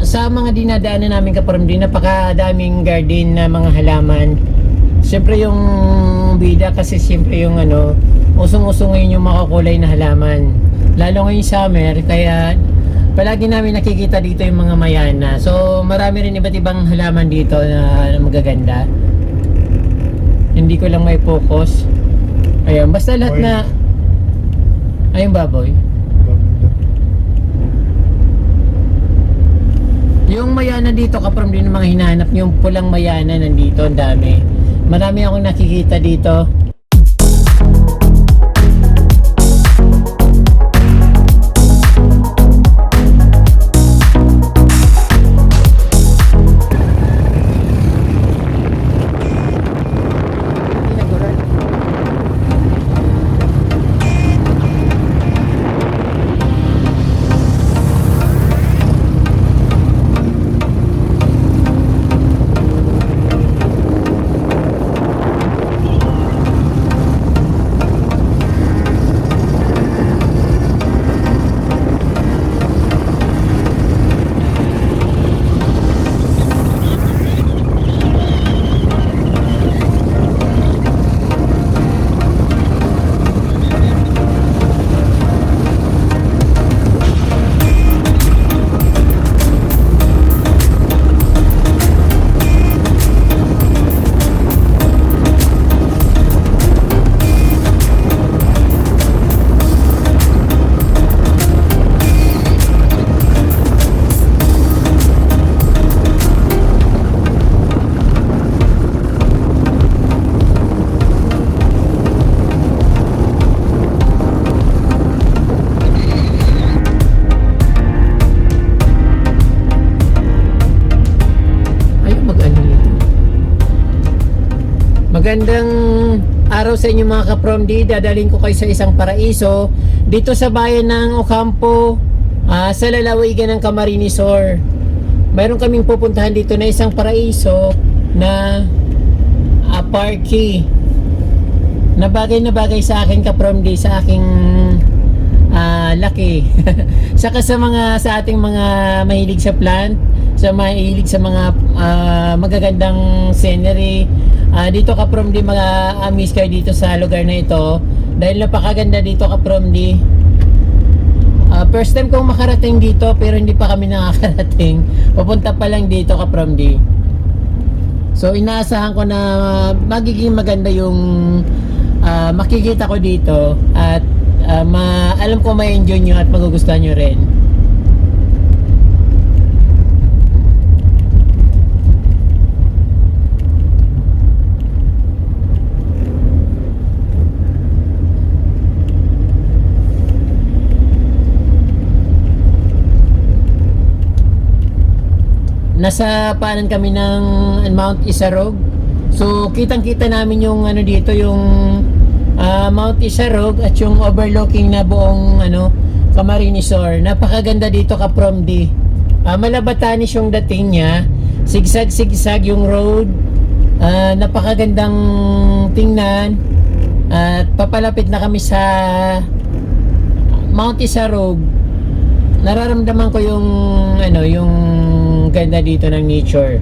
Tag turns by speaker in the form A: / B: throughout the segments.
A: sa mga dinadaanan namin kaparmdi, napakadaming garden na mga halaman. Siyempre yung bida kasi siyempre yung ano, usong-usong ngayon yung makukulay na halaman. Lalo ngayong summer, kaya palagi namin nakikita dito yung mga mayana. So marami rin iba't ibang halaman dito na magaganda. Hindi ko lang may focus. Ayun, basta lahat
B: Boy.
A: na ayun baboy. Yung mayana dito kaprom din mga hinahanap, yung pulang mayana nandito, ang dami. Marami akong nakikita dito. Magandang araw sa inyo mga kapromdi. Dadaling ko kayo sa isang paraiso dito sa bayan ng Ocampo, sa lalawigan ng Camarines Sur. Mayroon kaming pupuntahan dito na isang paraiso na parky na bagay sa akin kapromdi, sa aking laki. Saka sa ating mga mahilig sa plant, sa mahilig sa mga magagandang scenery. Dito kapromdi, mag-amis kayo dito sa lugar na ito dahil napakaganda dito kapromdi. First time kong makarating dito pero hindi pa kami nakakarating. Pupunta pa lang dito kapromdi. So inaasahan ko na magiging maganda yung makikita ko dito at alam ko ma-enjoy nyo at magugustuhan nyo rin. Nasa paanan kami ng Mount Isarog. So kitang-kita namin yung ano dito, yung Mount Isarog at yung overlooking na buong Camarines Sur. Napakaganda dito kapromdi. Malabatanis yung dating niya. Sigsag-sigsag yung road. Napakagandang tingnan. At papalapit na kami sa Mount Isarog. Nararamdaman ko yung yung ganda dito ng nature.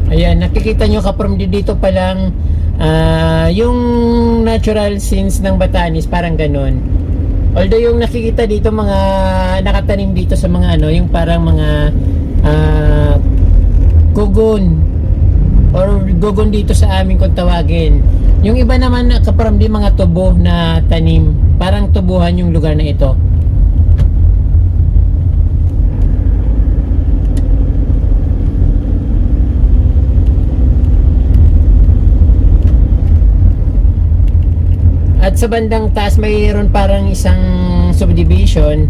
A: Ayan, nakikita nyo kapromdi dito pa lang yung natural scenes ng Batanes, parang ganun. Although yung nakikita dito mga nakatanim dito sa mga yung parang mga gugon or gugon dito sa amin kung tawagin. Yung iba naman kapromdi mga tubo na tanim, parang tubuhan yung lugar na ito. At sa bandang taas mayroon parang isang subdivision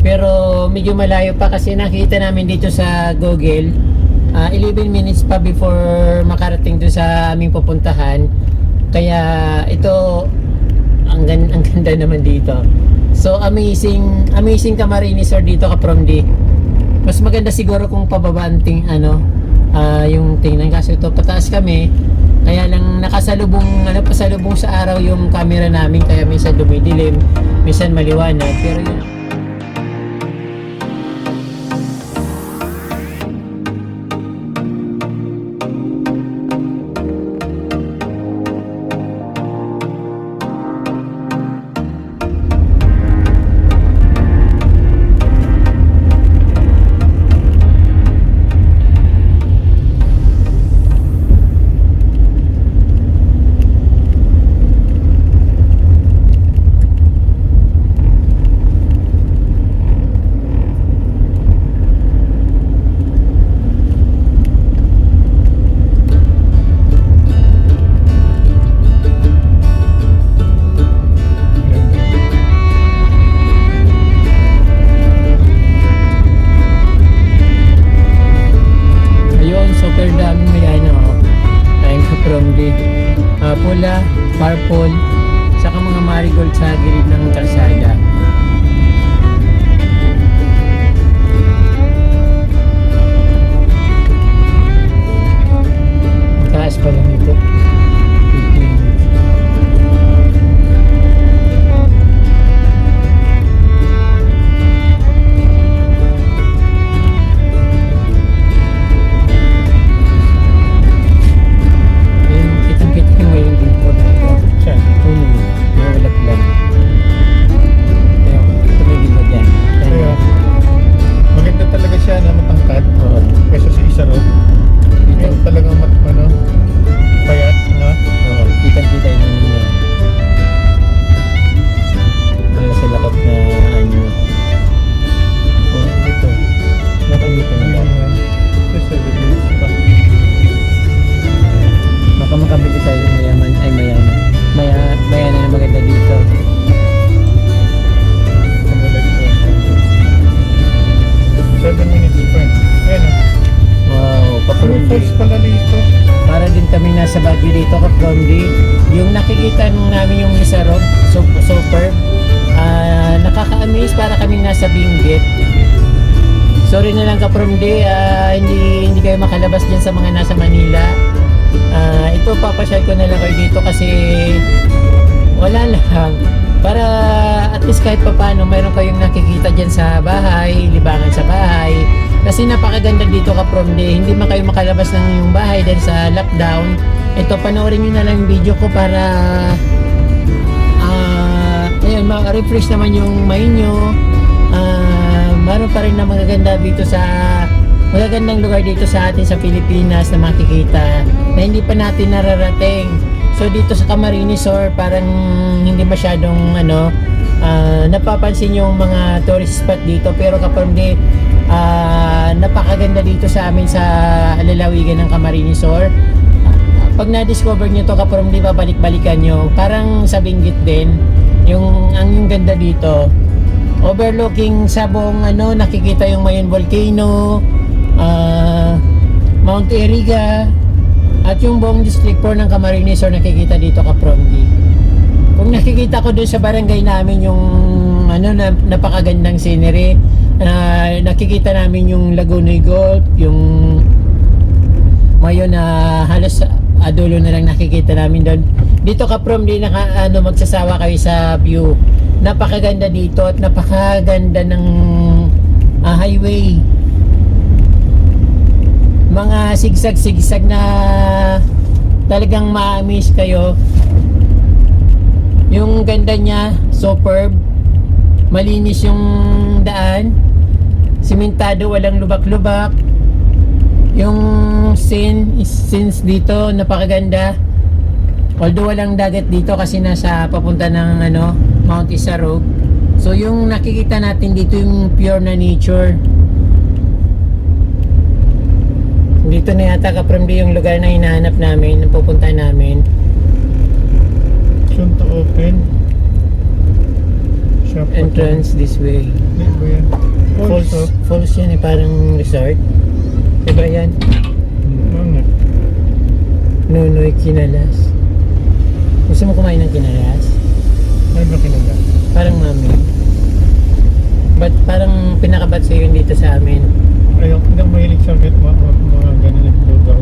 A: pero medyo malayo pa kasi nakita namin dito sa Google 11 minutes pa before makarating doon sa aming pupuntahan. Kaya ito ang ganda naman dito. So amazing Camarines Sur dito kapromdi. Mas maganda siguro kung pababanting yung tingnan, kasi ito pataas kami, kaya lang nakasalubong, pasalubong sa araw yung camera namin, kaya minsan dumidilim, minsan maliwanag, pero yun. Super dami, may ayun ka from the pula, purple, saka mga marigold sa gilid ng kalsada. Taas pa lang ito. Para din kami nasa Baguio dito ka from the yung nakikita namin yung Lisarog, super nakaka-amaze, para kami nasa Benguet. Sorry na lang ka from the hindi kayo makalabas dyan sa mga nasa Manila. Ito papasyal ko na lang kayo dito kasi wala lang, para at least kahit papaano mayroon kayong nakikita dyan sa bahay, libangan sa bahay. Kasi napakaganda dito ka from the hindi man kayo makalabas ng yung bahay dahil sa lockdown. Ito, panoorin nyo na lang yung video ko para ayun, ma-refresh naman yung mind nyo. Meron pa rin na magagandang lugar dito sa atin sa Pilipinas na makikita na hindi pa natin nararating. So dito sa Camarines Sur parang hindi masyadong napapansin yung mga tourist spot dito, pero kapag napakaganda dito sa amin sa lalawigan ng Camarines Sur. Pag na-discover nyo to kapag di ba balik-balikan nyo, parang sa Benguet din yung ganda dito, overlooking sa buong nakikita yung Mayon Volcano, Mount Iriga, at yung buong District 4 ng Camarines Sur nakikita dito ka from the. Kung nakikita ko doon sa barangay namin yung napakagandang scenery, nakikita namin yung Lagunoy Gulf, yung Mayon na halos dulo na lang nakikita namin doon. Dito ka from di magsasawa kayo sa view. Napakaganda dito at napakaganda ng highway. Mga sigsag-sigsag na talagang ma-amaze kayo. Yung ganda niya, superb. Malinis yung daan. Simentado, walang lubak-lubak. Yung scenes dito napakaganda. Although walang dagat dito kasi nasa papunta ng Mount Isarog. So yung nakikita natin dito yung pure na nature. Dito na yata ka from yung lugar na hinahanap namin, na pupunta namin.
B: Soon to open. Shop
A: Entrance this way.
B: Falls.
A: Falls yan parang resort. Diba yan? Nunoy Kinalas. Gusto mo kumain ng kinalas?
B: Ano ba kinalas?
A: Parang mami. But parang pinakabat sa'yo yun dito sa amin.
B: Ayaw, hindi ako mahilig sa mga ganun yung lugaw.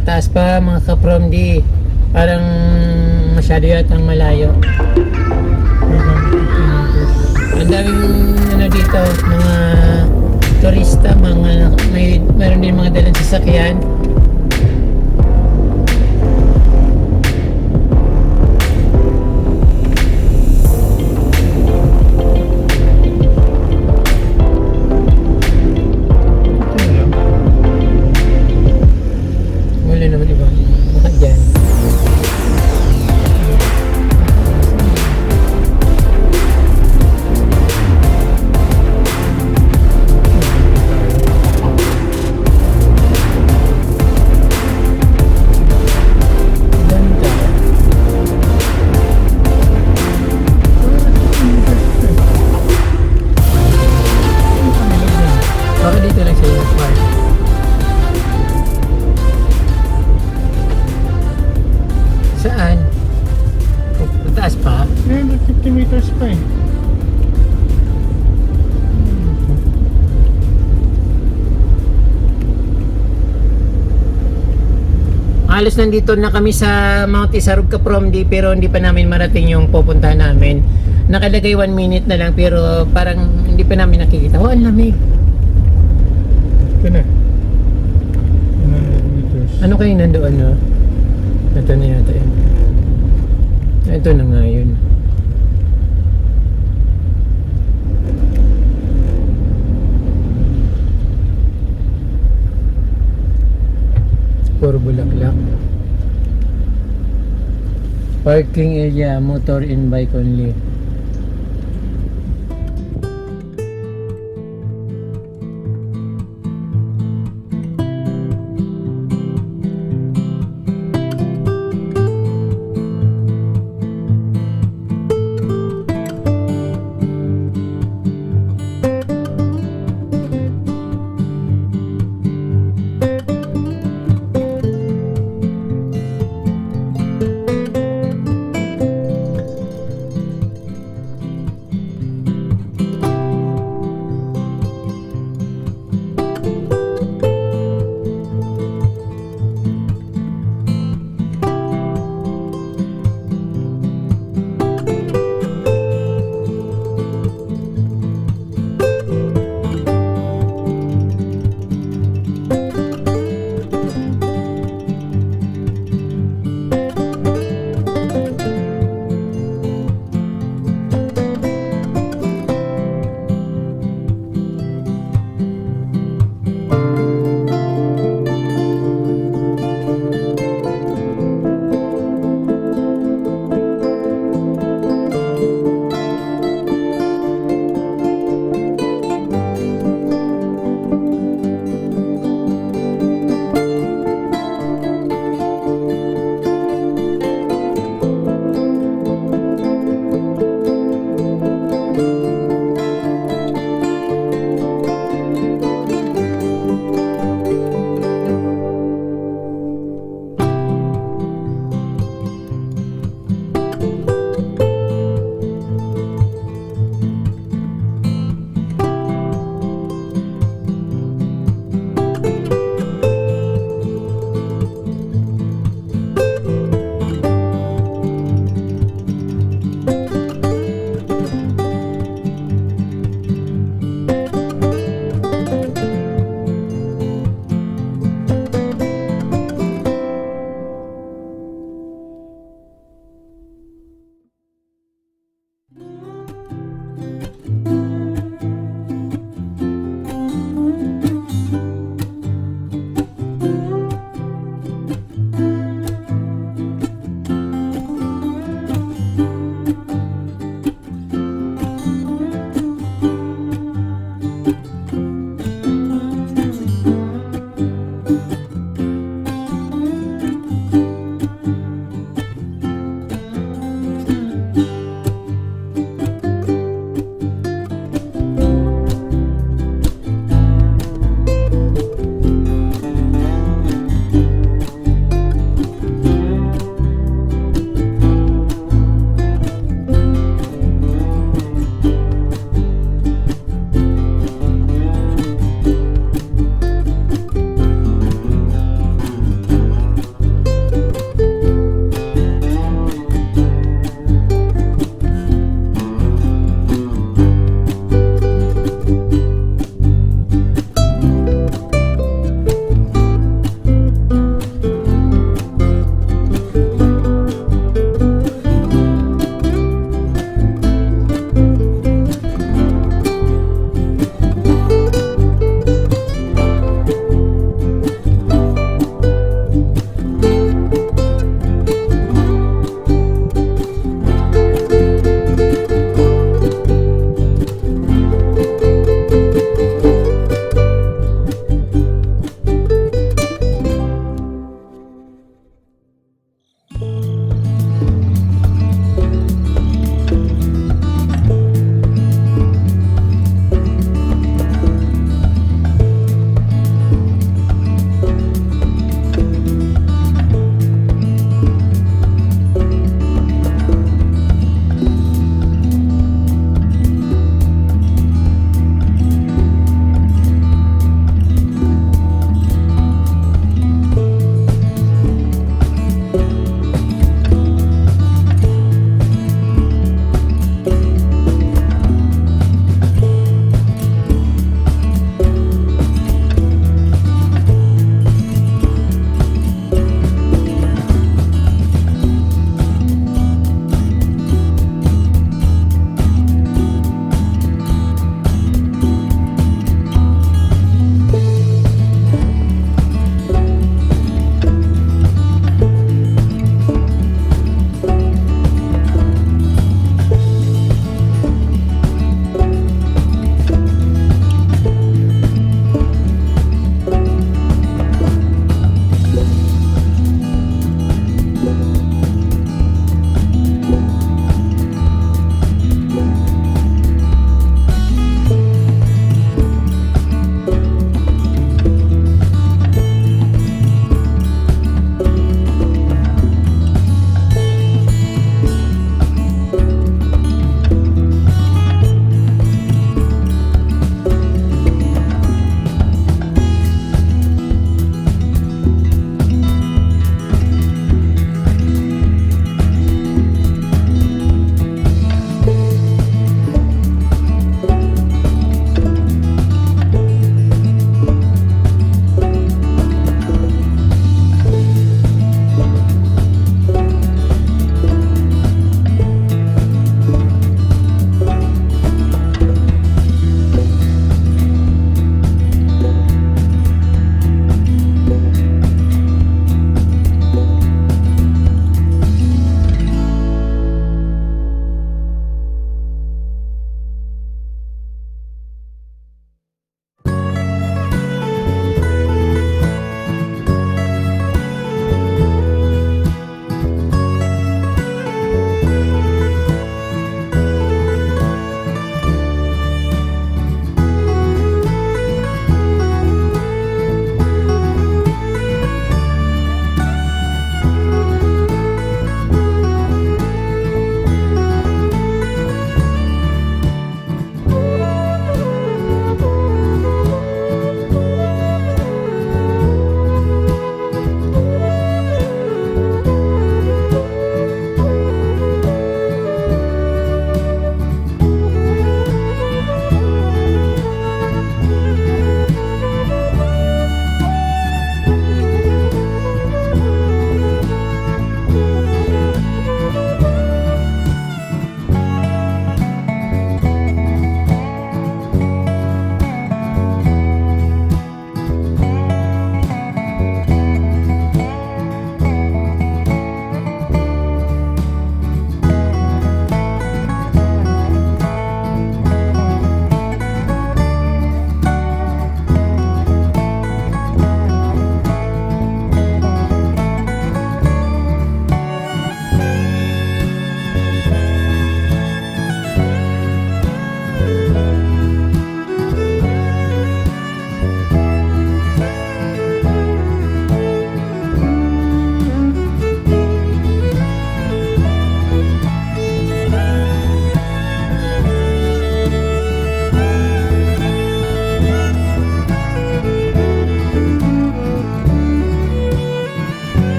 A: Pataas pa mga ka-From D. Parang masyado yatang malayo.
B: 550 meters.
A: Ang daming ano dito, mga turista, mayroon din mga dalang sasakyan.
B: Ito lang.
A: Wala naman iba. Baka dyan. Ganda. Baka dito lang sa yung park. Saan? Oh, mataas pa?
B: 350 meters pa eh.
A: Halos nandito na kami sa Mount Isarog From D pero hindi pa namin marating yung pupuntahan namin. Nakalagay 1 minute na lang pero parang hindi pa namin nakikita. Oh, ang lamig.
B: Ito na. 100 meters.
A: Ano kayo nandoon, no? Ito na yata yun. Ito na nga yun. Puro bulaklak. Parking area, motor and bike only.